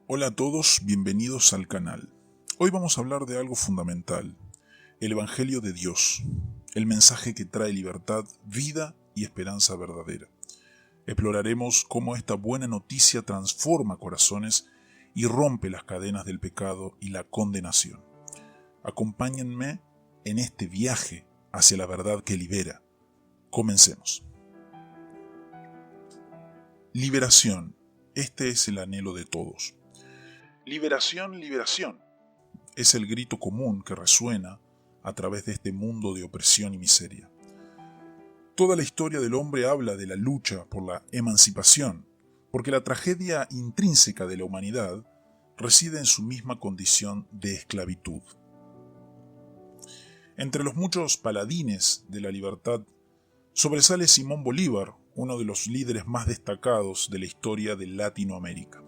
Hola a todos, bienvenidos al canal. Hoy vamos a hablar de algo fundamental, el Evangelio de Dios, el mensaje que trae libertad, vida y esperanza verdadera. Exploraremos cómo esta buena noticia transforma corazones y rompe las cadenas del pecado y la condenación. Acompáñenme en este viaje hacia la verdad que libera. Comencemos. Liberación. Este es el anhelo de todos. Liberación, liberación. Es el grito común que resuena a través de este mundo de opresión y miseria. Toda la historia del hombre habla de la lucha por la emancipación, porque la tragedia intrínseca de la humanidad reside en su misma condición de esclavitud. Entre los muchos paladines de la libertad, sobresale Simón Bolívar, uno de los líderes más destacados de la historia de Latinoamérica.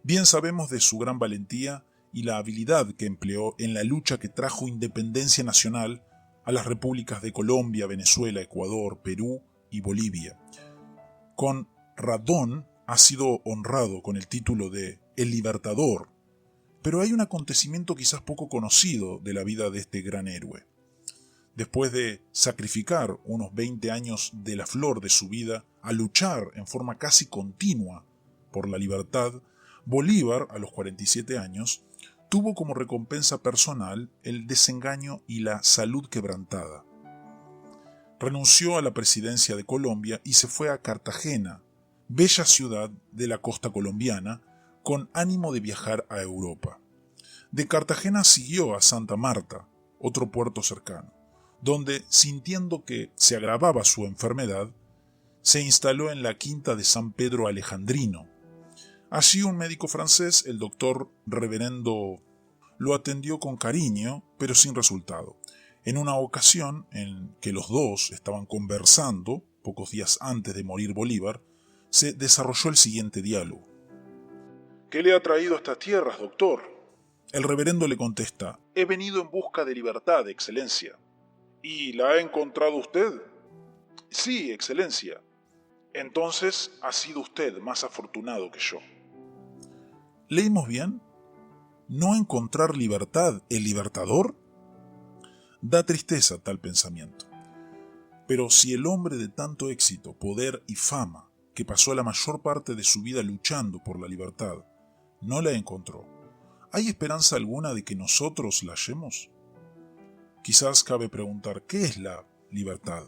Bien sabemos de su gran valentía y la habilidad que empleó en la lucha que trajo independencia nacional a las repúblicas de Colombia, Venezuela, Ecuador, Perú y Bolivia. Con razón ha sido honrado con el título de El Libertador, pero hay un acontecimiento quizás poco conocido de la vida de este gran héroe. Después de sacrificar unos 20 años de la flor de su vida a luchar en forma casi continua por la libertad, Bolívar, a los 47 años, tuvo como recompensa personal el desengaño y la salud quebrantada. Renunció a la presidencia de Colombia y se fue a Cartagena, bella ciudad de la costa colombiana, con ánimo de viajar a Europa. De Cartagena siguió a Santa Marta, otro puerto cercano, donde, sintiendo que se agravaba su enfermedad, se instaló en la quinta de San Pedro Alejandrino. Allí un médico francés, el doctor Reverendo, lo atendió con cariño, pero sin resultado. En una ocasión en que los dos estaban conversando, pocos días antes de morir Bolívar, se desarrolló el siguiente diálogo. ¿Qué le ha traído a estas tierras, doctor? El reverendo le contesta, he venido en busca de libertad, excelencia. ¿Y la ha encontrado usted? Sí, excelencia. Entonces ha sido usted más afortunado que yo. ¿Leímos bien? ¿No encontrar libertad el libertador? Da tristeza tal pensamiento. Pero si el hombre de tanto éxito, poder y fama, que pasó la mayor parte de su vida luchando por la libertad, no la encontró, ¿hay esperanza alguna de que nosotros la hallemos? Quizás cabe preguntar, ¿qué es la libertad?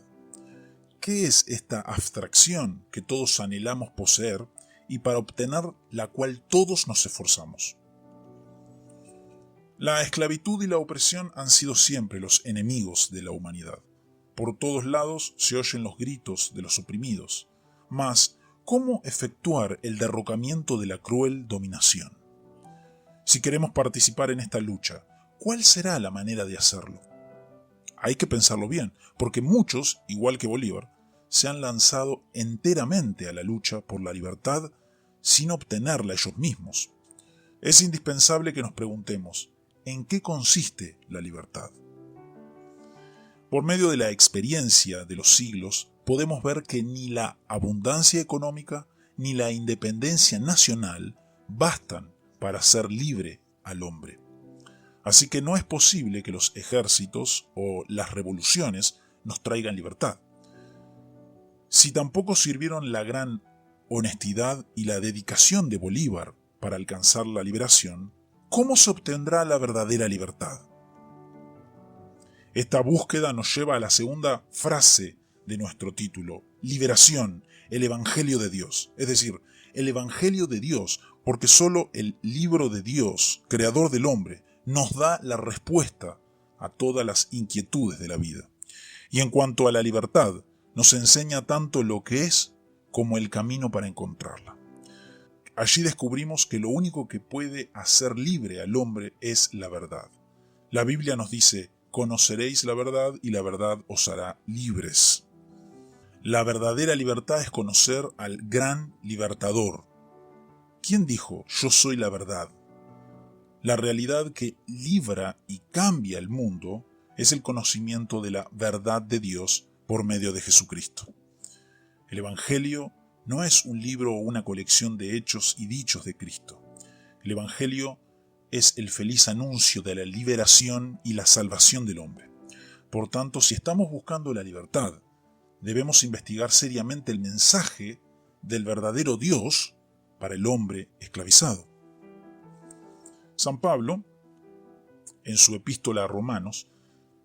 ¿Qué es esta abstracción que todos anhelamos poseer y para obtener la cual todos nos esforzamos? La esclavitud y la opresión han sido siempre los enemigos de la humanidad. Por todos lados se oyen los gritos de los oprimidos. Mas, ¿cómo efectuar el derrocamiento de la cruel dominación? Si queremos participar en esta lucha, ¿cuál será la manera de hacerlo? Hay que pensarlo bien, porque muchos, igual que Bolívar, se han lanzado enteramente a la lucha por la libertad sin obtenerla ellos mismos. Es indispensable que nos preguntemos, ¿en qué consiste la libertad? Por medio de la experiencia de los siglos, podemos ver que ni la abundancia económica ni la independencia nacional bastan para hacer libre al hombre. Así que no es posible que los ejércitos o las revoluciones nos traigan libertad. Si tampoco sirvieron la gran honestidad y la dedicación de Bolívar para alcanzar la liberación, ¿cómo se obtendrá la verdadera libertad? Esta búsqueda nos lleva a la segunda frase de nuestro título, liberación, el Evangelio de Dios. Es decir, el Evangelio de Dios, porque solo el libro de Dios, creador del hombre, nos da la respuesta a todas las inquietudes de la vida. Y en cuanto a la libertad, nos enseña tanto lo que es como el camino para encontrarla. Allí descubrimos que lo único que puede hacer libre al hombre es la verdad. La Biblia nos dice, conoceréis la verdad y la verdad os hará libres. La verdadera libertad es conocer al gran libertador. ¿Quién dijo, yo soy la verdad? La realidad que libra y cambia el mundo es el conocimiento de la verdad de Dios por medio de Jesucristo. El Evangelio no es un libro o una colección de hechos y dichos de Cristo. El Evangelio es el feliz anuncio de la liberación y la salvación del hombre. Por tanto, si estamos buscando la libertad, debemos investigar seriamente el mensaje del verdadero Dios para el hombre esclavizado. San Pablo, en su epístola a Romanos,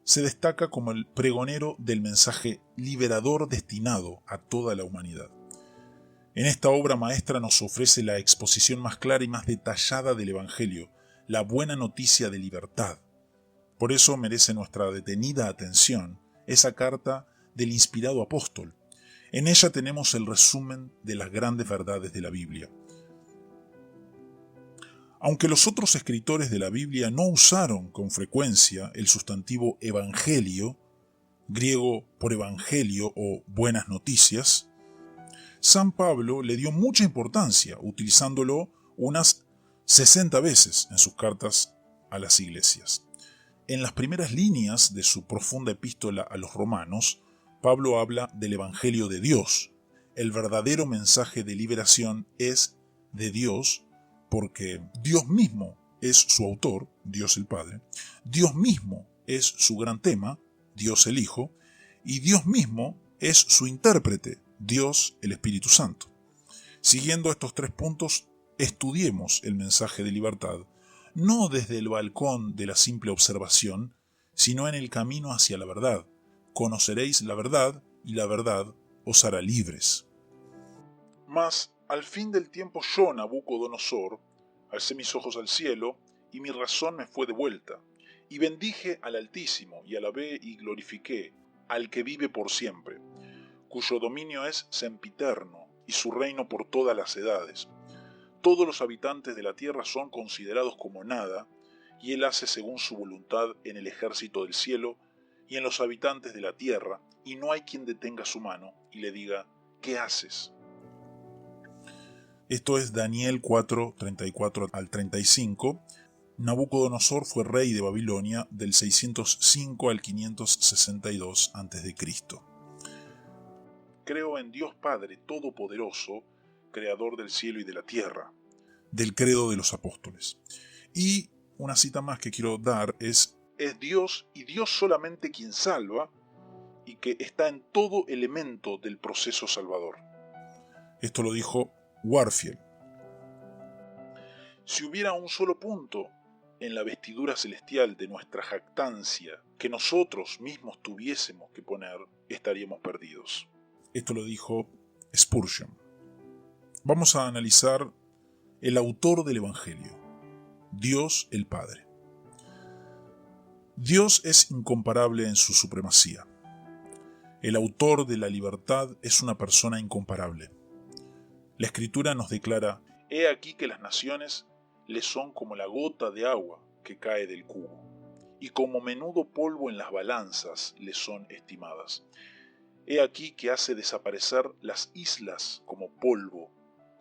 se destaca como el pregonero del mensaje liberador destinado a toda la humanidad. En esta obra maestra nos ofrece la exposición más clara y más detallada del Evangelio, la buena noticia de libertad. Por eso merece nuestra detenida atención esa carta del inspirado apóstol. En ella tenemos el resumen de las grandes verdades de la Biblia. Aunque los otros escritores de la Biblia no usaron con frecuencia el sustantivo evangelio, griego por evangelio o buenas noticias, San Pablo le dio mucha importancia, utilizándolo unas 60 veces en sus cartas a las iglesias. En las primeras líneas de su profunda epístola a los romanos, Pablo habla del evangelio de Dios. El verdadero mensaje de liberación es de Dios, porque Dios mismo es su autor, Dios el Padre, Dios mismo es su gran tema, Dios el Hijo, y Dios mismo es su intérprete, Dios el Espíritu Santo. Siguiendo estos tres puntos, estudiemos el mensaje de libertad, no desde el balcón de la simple observación, sino en el camino hacia la verdad. Conoceréis la verdad, y la verdad os hará libres. Mas, al fin del tiempo yo, Nabucodonosor, alcé mis ojos al cielo, y mi razón me fue devuelta, y bendije al Altísimo, y alabé y glorifiqué al que vive por siempre, cuyo dominio es sempiterno, y su reino por todas las edades. Todos los habitantes de la tierra son considerados como nada, y él hace según su voluntad en el ejército del cielo y en los habitantes de la tierra, y no hay quien detenga su mano y le diga, ¿qué haces? Esto es Daniel 4, 34 al 35. Nabucodonosor fue rey de Babilonia del 605 al 562 a.C. Creo en Dios Padre Todopoderoso, Creador del cielo y de la tierra, del credo de los apóstoles. Y una cita más que quiero dar es Dios y Dios solamente quien salva y que está en todo elemento del proceso salvador. Esto lo dijo Warfield. Si hubiera un solo punto en la vestidura celestial de nuestra jactancia que nosotros mismos tuviésemos que poner, estaríamos perdidos. Esto lo dijo Spurgeon. Vamos a analizar el autor del Evangelio, Dios el Padre. Dios es incomparable en su supremacía. El autor de la libertad es una persona incomparable. La Escritura nos declara, he aquí que las naciones le son como la gota de agua que cae del cubo, y como menudo polvo en las balanzas le son estimadas. He aquí que hace desaparecer las islas como polvo,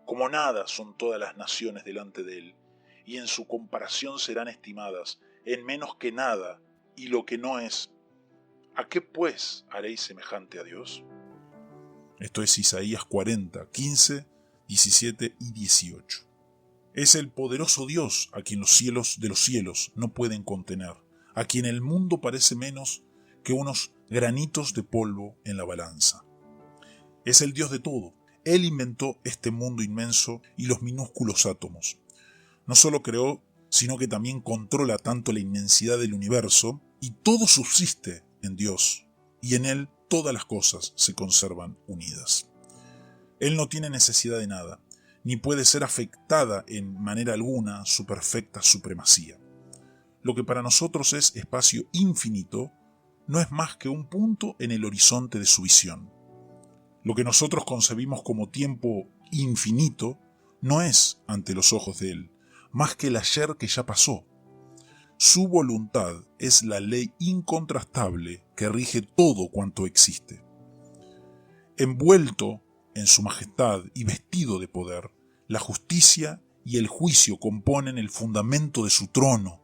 como nada son todas las naciones delante de él, y en su comparación serán estimadas en menos que nada, y lo que no es. ¿A qué pues haréis semejante a Dios? Esto es Isaías 40, 15, 17 y 18. Es el poderoso Dios a quien los cielos de los cielos no pueden contener, a quien el mundo parece menos que unos granitos de polvo en la balanza. Es el Dios de todo. Él inventó este mundo inmenso y los minúsculos átomos. No solo creó, sino que también controla tanto la inmensidad del universo, y todo subsiste en Dios, y en Él todas las cosas se conservan unidas. Él no tiene necesidad de nada, ni puede ser afectada en manera alguna su perfecta supremacía. Lo que para nosotros es espacio infinito, no es más que un punto en el horizonte de su visión. Lo que nosotros concebimos como tiempo infinito, no es, ante los ojos de Él, más que el ayer que ya pasó. Su voluntad es la ley incontrastable que rige todo cuanto existe. Envuelto en su majestad y vestido de poder, la justicia y el juicio componen el fundamento de su trono.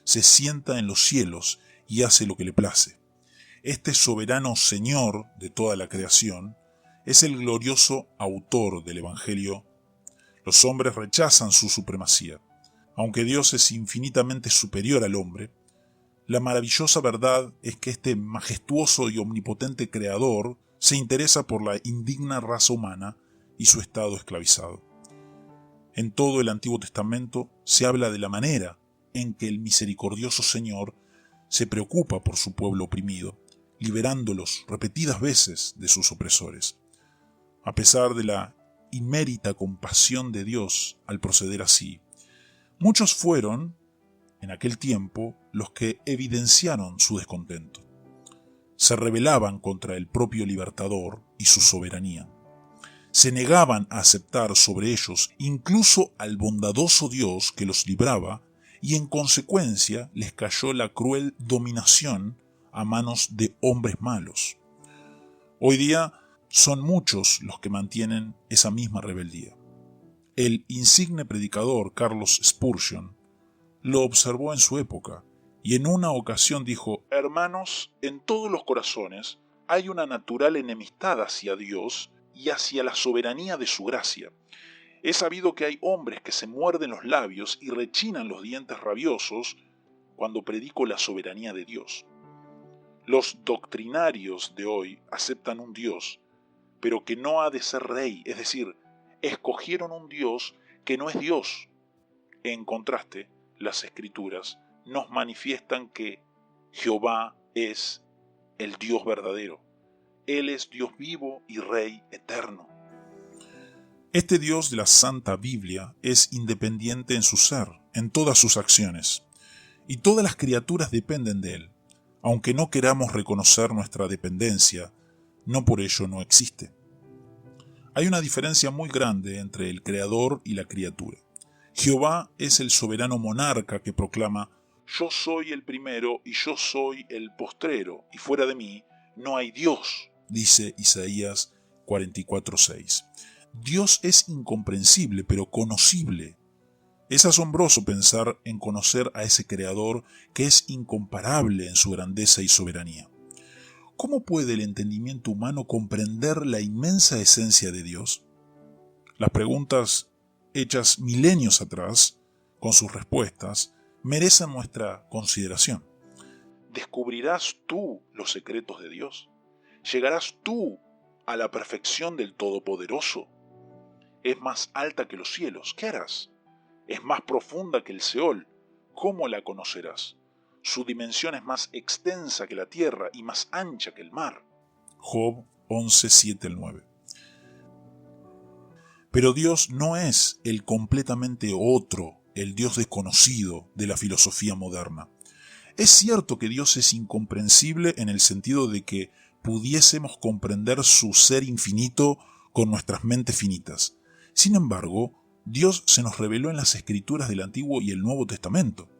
Se sienta en los cielos y hace lo que le place. Este soberano Señor de toda la creación es el glorioso autor del Evangelio. Los hombres rechazan su supremacía. Aunque Dios es infinitamente superior al hombre, la maravillosa verdad es que este majestuoso y omnipotente Creador se interesa por la indigna raza humana y su estado esclavizado. En todo el Antiguo Testamento se habla de la manera en que el misericordioso Señor se preocupa por su pueblo oprimido, liberándolos repetidas veces de sus opresores. A pesar de la inmérita compasión de Dios al proceder así, muchos fueron, en aquel tiempo, los que evidenciaron su descontento. Se rebelaban contra el propio libertador y su soberanía. Se negaban a aceptar sobre ellos incluso al bondadoso Dios que los libraba, y en consecuencia les cayó la cruel dominación a manos de hombres malos. Hoy día son muchos los que mantienen esa misma rebeldía. El insigne predicador Carlos Spurgeon lo observó en su época y en una ocasión dijo: «Hermanos, en todos los corazones hay una natural enemistad hacia Dios y hacia la soberanía de su gracia. He sabido que hay hombres que se muerden los labios y rechinan los dientes rabiosos cuando predico la soberanía de Dios. Los doctrinarios de hoy aceptan un Dios, pero que no ha de ser rey, es decir, escogieron un Dios que no es Dios. En contraste, las Escrituras nos manifiestan que Jehová es el Dios verdadero. Él es Dios vivo y Rey eterno». Este Dios de la Santa Biblia es independiente en su ser, en todas sus acciones, y todas las criaturas dependen de Él. Aunque no queramos reconocer nuestra dependencia, no por ello no existe. Hay una diferencia muy grande entre el Creador y la criatura. Jehová es el soberano monarca que proclama: «Yo soy el primero y yo soy el postrero, y fuera de mí no hay Dios», dice Isaías 44:6. Dios es incomprensible, pero conocible. Es asombroso pensar en conocer a ese Creador que es incomparable en su grandeza y soberanía. ¿Cómo puede el entendimiento humano comprender la inmensa esencia de Dios? Las preguntas hechas milenios atrás, con sus respuestas, merecen nuestra consideración. ¿Descubrirás tú los secretos de Dios? ¿Llegarás tú a la perfección del Todopoderoso? Es más alta que los cielos, ¿qué harás? Es más profunda que el Seol, ¿cómo la conocerás? Su dimensión es más extensa que la tierra y más ancha que el mar. Job 11:7-9. Pero Dios no es el completamente otro, el Dios desconocido de la filosofía moderna. Es cierto que Dios es incomprensible en el sentido de que pudiésemos comprender su ser infinito con nuestras mentes finitas. Sin embargo, Dios se nos reveló en las Escrituras del Antiguo y el Nuevo Testamento.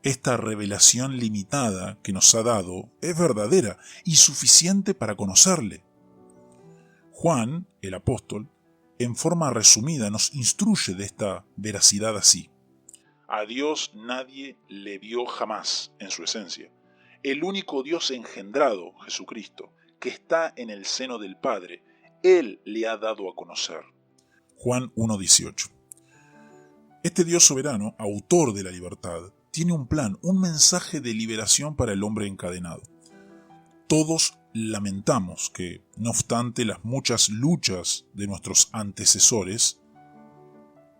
Esta revelación limitada que nos ha dado es verdadera y suficiente para conocerle. Juan, el apóstol, en forma resumida nos instruye de esta veracidad así: «A Dios nadie le vio jamás en su esencia. El único Dios engendrado, Jesucristo, que está en el seno del Padre, Él le ha dado a conocer». Juan 1:18. Este Dios soberano, autor de la libertad, tiene un plan, un mensaje de liberación para el hombre encadenado. Todos lamentamos que, no obstante las muchas luchas de nuestros antecesores,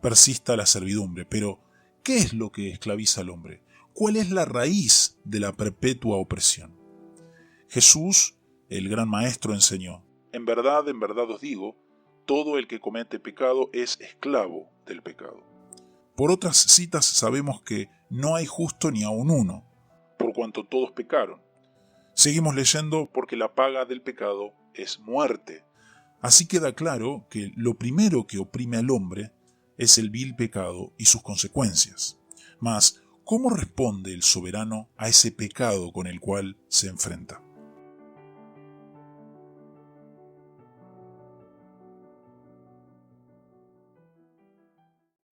persista la servidumbre. Pero, ¿qué es lo que esclaviza al hombre? ¿Cuál es la raíz de la perpetua opresión? Jesús, el gran maestro, enseñó: en verdad os digo, todo el que comete pecado es esclavo del pecado». Por otras citas sabemos que no hay justo ni aun uno, por cuanto todos pecaron. Seguimos leyendo: porque la paga del pecado es muerte. Así queda claro que lo primero que oprime al hombre es el vil pecado y sus consecuencias. Mas, ¿cómo responde el soberano a ese pecado con el cual se enfrenta?